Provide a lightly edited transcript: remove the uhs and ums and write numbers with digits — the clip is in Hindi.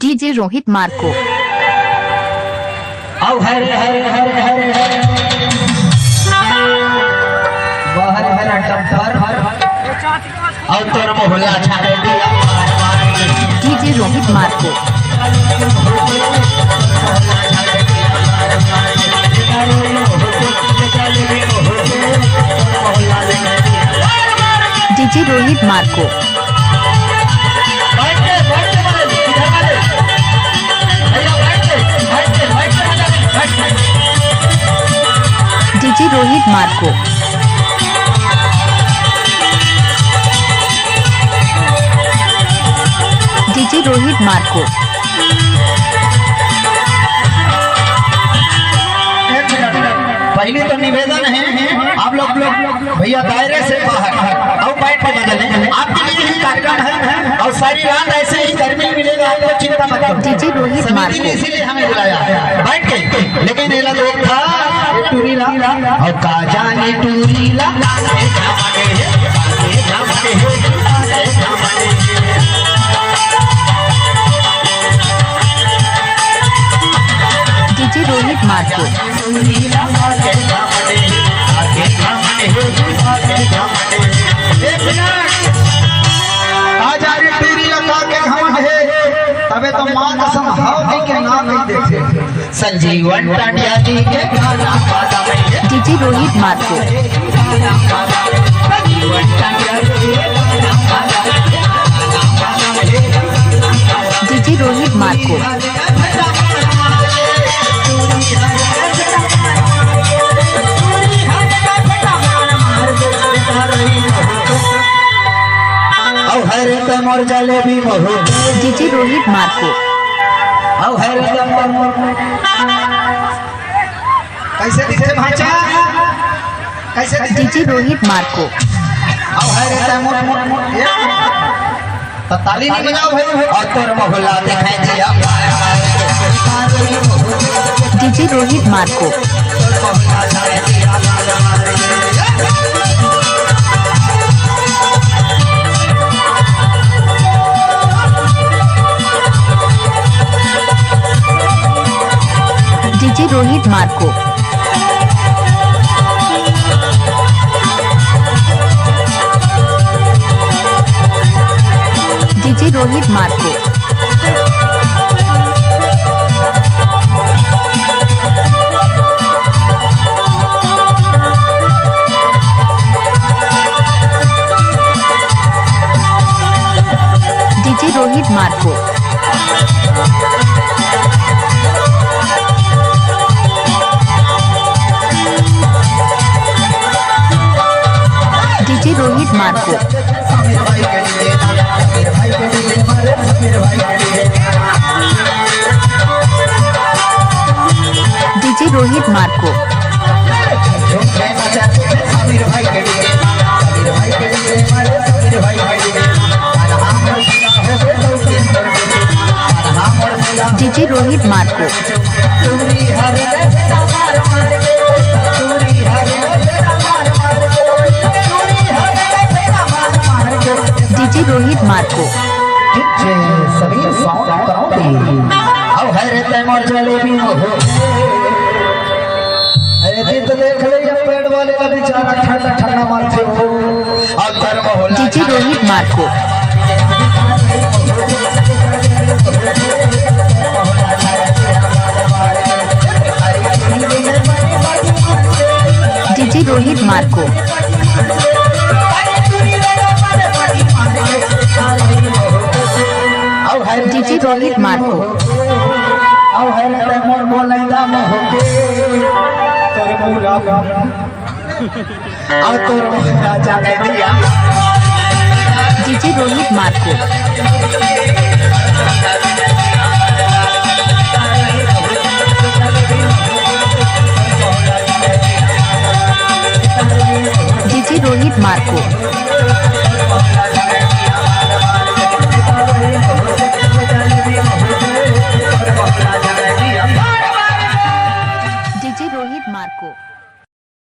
DJ Rohit Marco. आओ हरे हरे हरे हरे हरे बाहर मेरा टप्पर और तोर मोहल्ला छाड़े दिया डीजे रोहित मार्को। डीजे रोहित मार्को। डीजे रोहित मार्को। DJ Rohit Marco. पहले तो निवेदन है आप लोग भैया दायरे से बाहर और बैठ के बदलें। आपके लिए ही कार्यक्रम है और सारी रात ऐसे ही गर्मी मिलेगा, आप लोग चिंता मत करो। DJ Rohit Marco. इसीलिए हमें बुलाया बैठ के, लेकिन ये लोग था टूरीला और का जाने टूरीला डीजे रोहित मार्को। तबे तो माँ कसम हाउ के नाम नहीं देखे संजीवन टांडिया जी के डीजे रोहित मार्को। डीजे रोहित मार्को। मोर जलेबी मोह डीजे रोहित मार्को। कैसे दिखे भाचा कैसे डीजे रोहित मार्को। ताली नहीं बजाओ भाई और तोर मोहल्ला दिखाई दिया डीजे रोहित मार्को। डीजे रोहित मार्को। डीजे रोहित मार्को। डीजे रोहित मार्को। डीजे रोहित मार्को। डीजे रोहित मार्को। डीजे रोहित मार्को। DJ Rohit Marco. सभी साउंड कराओगे अब है तैमूर जलेबी हो अरे तो देख ले ये पेड़ वाले का बेचारा ठंडा ठंडा मारते हो और गर्म हो डीजे रोहित मार्को। डीजे रोहित मार्को। DJ Rohit Marco. अब है तैमूर बोलेगा मैं होके तेरे पूरा और तोर राजा ने दिया डीजे रोहित मार्को। DJ Rohit Marco.